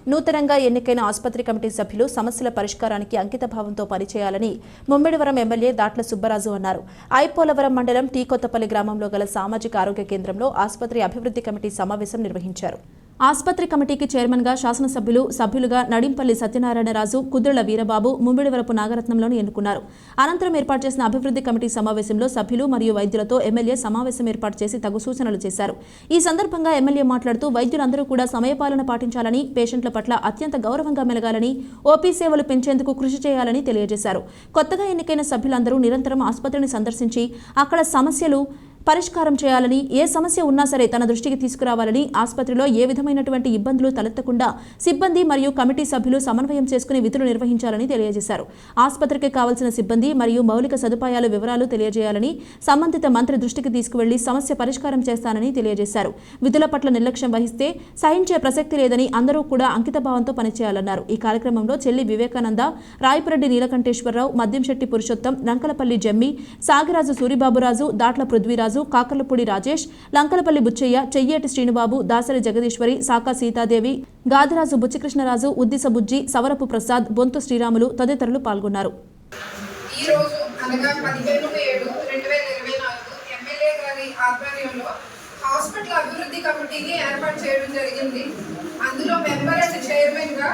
నూతనంగా ఎన్నికైన ఆసుపత్రి కమిటీ సభ్యులు సమస్యల పరిష్కారానికి అంకితభావంతో పనిచేయాలని ముమ్మిడివరం ఎమ్మెల్యే దాట్ల సుబ్బరాజు అన్నారు. ఐపోలవరం మండలం టీ కొత్తపల్లి గ్రామంలో గల సామాజిక ఆరోగ్య కేంద్రంలో ఆసుపత్రి అభివృద్ధి కమిటీ సమావేశం నిర్వహించారు. ఆసుపత్రి కమిటీకి చైర్మన్గా సభ్యులుగా నడింపల్లి సత్యనారాయణరాజు, కుద్రల వీరబాబు, ముమ్మిడివరపు నాగరత్నంలోని ఎన్నుకున్నారు. అనంతరం ఏర్పాటు చేసిన అభివృద్ధి కమిటీ సమావేశంలో సభ్యులు మరియు వైద్యులతో ఎమ్మెల్యే సమావేశం ఏర్పాటు చేసి తగు సూచనలు చేశారు. ఈ సందర్భంగా ఎమ్మెల్యే మాట్లాడుతూ వైద్యులందరూ కూడా సమయపాలన పాటించాలని, పేషెంట్ల పట్ల అత్యంత గౌరవంగా మెలగాలని, ఓపీ సేవలు పెంచేందుకు కృషి చేయాలని తెలియజేశారు. కొత్తగా ఎన్నికైన సభ్యులందరూ నిరంతరం ఆసుపత్రిని సందర్శించి అక్కడ సమస్యలు పరిష్కారం చేయాలని, ఏ సమస్య ఉన్నా సరే తన దృష్టికి తీసుకురావాలని, ఆసుపత్రిలో ఏ విధమైనటువంటి ఇబ్బందులు తలెత్తకుండా సిబ్బంది మరియు కమిటీ సభ్యులు సమన్వయం చేసుకుని విధులు నిర్వహించాలని తెలియజేశారు. ఆసుపత్రికి కావాల్సిన సిబ్బంది మరియు మౌలిక సదుపాయాల వివరాలు తెలియజేయాలని, సంబంధిత మంత్రి దృష్టికి తీసుకువెళ్లి సమస్య పరిష్కారం చేస్తానని తెలియజేశారు. విధుల పట్ల నిర్లక్ష్యం వహిస్తే సహించే ప్రసక్తి లేదని, అందరూ కూడా అంకితభావంతో పనిచేయాలన్నారు. ఈ కార్యక్రమంలో చెల్లి వివేకానంద, రాయపురెడ్డి నీలకంఠేశ్వరరావు, మద్యంశెట్టి పురుషోత్తం, లంకలపల్లి జమ్మి, సాగిరాజు సూరిబాబురాజు, దాట్ల పృథ్వీరాజు, కాకర్లపూడి రాజేష్, లంకలపల్లి బుచ్చయ్య, చెయ్యేటి శ్రీనుబాబు, దాసరి జగదీశ్వరి, సాకా సీతాదేవి, గాదిరాజు బుచ్చికృష్ణరాజు, ఉద్దిస బుజ్జి, సవరపు ప్రసాద్, బొంతు శ్రీరాములు తదితరులు పాల్గొన్నారు. ఈ రోజు అనగా 15/7/2024 ఎమ్మెల్యే గారి ఆధ్వర్యంలో హాస్పిటల్ అభివృద్ధి కమిటీని ఏర్పాటు చేయడం జరిగింది. అందులో మెంబర్ అండ్ చైర్మన్ గా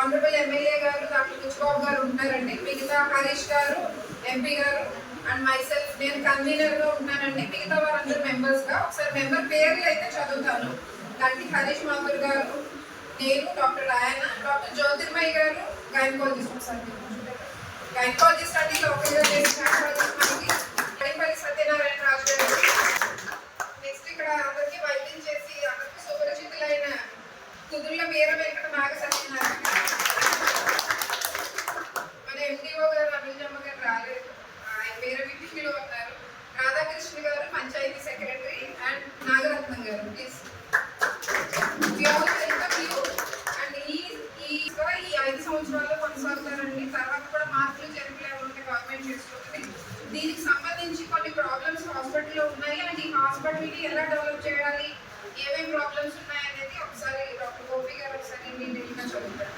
ఆనరబుల్ ఎమ్మెల్యే గారు డాక్టర్ బుచ్చిబాబు గారు ఉంటారండి. మిగతా హరీష్ గారు, ఎంపీ గారు అండ్ మైసెల్ఫ్, నేను కన్వీనర్ గా ఉంటానండి. మిగతా వారందరూ మెంబర్స్ గా. ఒకసారి మెంబర్ పేర్లు అయితే చదువుతాను. గంటి హరీష్ మాథూర్ గారు, నేను, డాక్టర్ డయానా, డాక్టర్ జ్యోతిర్మయ్య గారు, గైనకాలజిస్ట్. ఒకసారి గైనకాలజిస్ట్ అంటే లోకల్గా చేసిన మనకి నడింపల్లి సత్యనారాయణ రాజు గారు. నెక్స్ట్ ఇక్కడ అందరికీ వైద్యం చేసి అందరికీ సుపరిచితులైన కుదుర్ల వీర వెంకట నాగ సత్యనారాయణ. మన ఎండిఓ గారు అభిజమ్మ గారు రాలేదు, ఆయన వేరే విధిలో ఉన్నారు. రాధాకృష్ణ గారు పంచాయతీ సెక్రటరీ అండ్ నాగరత్నం గారు. ప్లీజ్ అండ్ ఈ 5 సంవత్సరాల్లో కొనసాగుతారండి. తర్వాత కూడా మార్పులు చేర్పులు ఉంటే గవర్నమెంట్ చేసుకుంటుంది. దీనికి సంబంధించి కొన్ని ప్రాబ్లమ్స్ హాస్పిటల్లో ఉన్నాయి అండ్ ఈ హాస్పిటల్ని ఎలా డెవలప్ చేయాలి, ఏమేమి ప్రాబ్లమ్స్ ఉన్నాయి అనేది ఒకసారి డాక్టర్ గోపి గారు ఒకసారి డీటెయిల్గా చదువుతారు.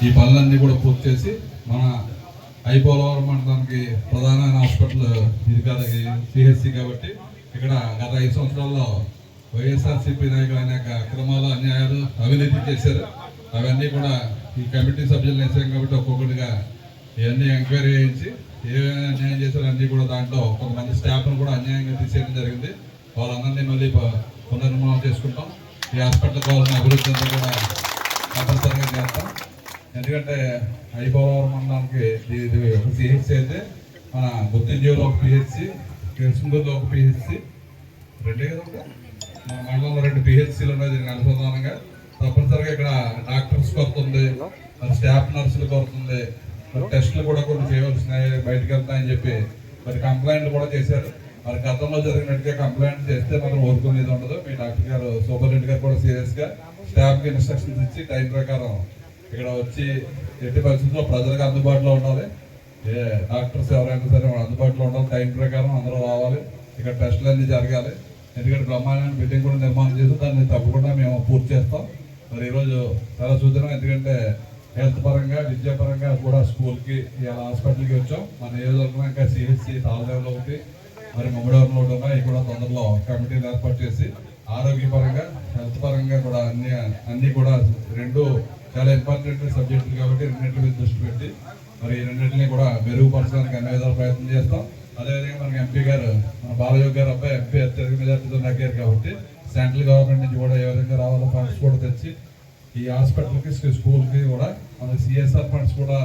ఈ పనులన్నీ కూడా పూర్తి చేసి మన ఐపోలవరం మండలానికి ప్రధానమైన హాస్పిటల్ ఇది కదా, సిహెచ్సి. కాబట్టి ఇక్కడ గత 5 సంవత్సరాల్లో వైఎస్ఆర్సీపీ నాయకులు అనేక అక్రమాలు, అన్యాయాలు, అవినీతి చేశారు. అవన్నీ కూడా ఈ కమిటీ సభ్యులు వేసాం కాబట్టి ఒక్కొక్కటిగా ఇవన్నీ ఎంక్వైరీ చేయించి ఏమైనా అన్యాయం చేశారో అన్నీ కూడా దాంట్లో కొంతమంది స్టాఫ్ను కూడా అన్యాయంగా తీసేయడం జరిగింది. వాళ్ళందరినీ మళ్ళీ పునర్నిర్మాణం చేసుకుంటాం. ఈ హాస్పిటల్ కావాల్సిన అభివృద్ధి అంతా కూడా తప్పనిసరిగా చేస్తాం. ఎందుకంటే ఐపోలవరం మండలానికి ఇది ఒక సిహెచ్సి అయితే, మన గుత్తింజీలో ఒక పిహెచ్సి, కృష్ణూరులో ఒక పిహెచ్సి, రెండే కదా మన మండలంలో 2 పిహెచ్సీలు ఉన్నాయి. దీనికి అనుసంధానంగా తప్పనిసరిగా ఇక్కడ డాక్టర్స్ కొరత ఉంది, మరి స్టాఫ్ నర్సులు కొరత ఉంది, మరి టెస్టులు కూడా కొన్ని చేయవలసినాయి, బయటకు వెళ్తాయని చెప్పి మరి కంప్లైంట్లు కూడా చేశారు. మరి గతంలో జరిగినట్టుగా కంప్లైంట్ చేస్తే మాత్రం ఊరుకునేది ఉండదు. మీ డాక్టర్ గారు సూపరింటెండెంట్ గారు కూడా సీరియస్గా స్టాఫ్కి ఇన్స్ట్రక్షన్స్ ఇచ్చి టైం ప్రకారం ఇక్కడ వచ్చి ఎట్టి పరిస్థితుల్లో ప్రజలకు అందుబాటులో ఉండాలి. డాక్టర్స్ ఎవరైనా సరే అందుబాటులో ఉండాలి. టైం ప్రకారం అందరూ రావాలి. ఇక్కడ టెస్టులు అన్నీ జరగాలి. ఎందుకంటే బ్రహ్మాండమైన బిల్డింగ్ కూడా నిర్మాణం చేసి దాన్ని తప్పకుండా మేము పూర్తి చేస్తాం. మరి ఈరోజు చాలా చూద్దాం, ఎందుకంటే హెల్త్ పరంగా విద్యాపరంగా కూడా స్కూల్కి ఇలా హాస్పిటల్కి వచ్చాం. మన నియోజకవర్గం ఇంకా సిహెచ్సి తాళదేవులో ఒకటి, మరి ముమ్మడివరంలో ఒకటి ఉన్నాయి. ఇవి కూడా తొందరలో కమిటీని ఏర్పాటు చేసి ఆరోగ్యపరంగా హెల్త్ పరంగా కూడా అన్ని కూడా రెండు చాలా ఇంపార్టెంట్ సబ్జెక్టులు కాబట్టి రెండింటి మీద దృష్టి పెట్టి మరి ఈ రెండింటిని కూడా మెరుగుపరచడానికి అన్ని విధాలు ప్రయత్నం చేస్తాం. అదేవిధంగా మనకి ఎంపీ గారు మన బాలయోగి గారు అబ్బాయి ఎంపీ అత్యధిక మెజార్టీతో నగ్గారు కాబట్టి సెంట్రల్ గవర్నమెంట్ నుంచి కూడా ఏ విధంగా రావాలో ఫండ్స్ కూడా తెచ్చి ఈ హాస్పిటల్కి స్కూల్కి కూడా మన సిఎస్ఆర్ ఫండ్స్ కూడా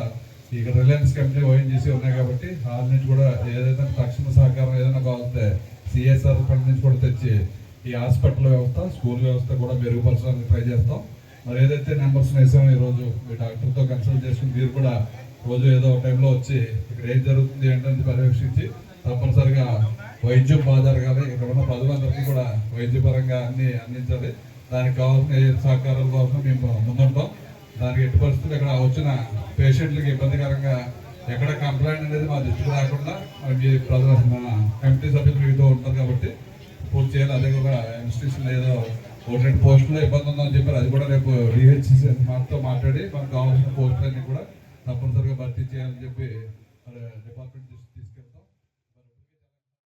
ఇక్కడ రిలయన్స్ కంపెనీ ఓఎన్జీసీ ఉన్నాయి కాబట్టి వాళ్ళ నుంచి కూడా ఏదైతే తక్షణ సహకారం ఏదైనా కావాలంటే సిఎస్ఆర్ ఫండ్ నుంచి కూడా తెచ్చి ఈ హాస్పిటల్ వ్యవస్థ స్కూల్ వ్యవస్థ కూడా మెరుగుపరచడానికి ట్రై చేస్తాం. మరి ఏదైతే నెంబర్స్ వేసామో ఈరోజు మీ డాక్టర్తో కన్సల్ట్ చేసుకుని మీరు కూడా రోజు ఏదో ఒక టైంలో వచ్చి ఇక్కడ ఏం జరుగుతుంది ఏంటంటే పర్యవేక్షించి తప్పనిసరిగా వైద్యం బాగా జరగాలి. ఇక్కడ ఉన్న ప్రజలందరికీ కూడా వైద్యపరంగా అన్ని అందించాలి. దానికి కావాల్సిన సహకారాల కోసం మేము ముందుంటాం. దానికి ఎట్టి పరిస్థితులు ఇక్కడ వచ్చిన పేషెంట్లకి ఇబ్బందికరంగా ఎక్కడ కంప్లైంట్ అనేది మా దృష్టికి రాకుండా మీ ప్రజల కమిటీ సభ్యులు మీతో ఉంటారు కాబట్టి పూర్తి చేయాలి. అదే కూడా ఇన్స్టిట్యూషన్ ఏదో ఒకటి 2 పోస్టులో ఇబ్బంది ఉందని చెప్పారు, అది కూడా రేపు డిహెచ్సి మాతో మాట్లాడి మనకు కావాల్సిన పోస్టులన్నీ కూడా తప్పనిసరిగా భర్తీ చేయాలని చెప్పి డిపార్ట్మెంట్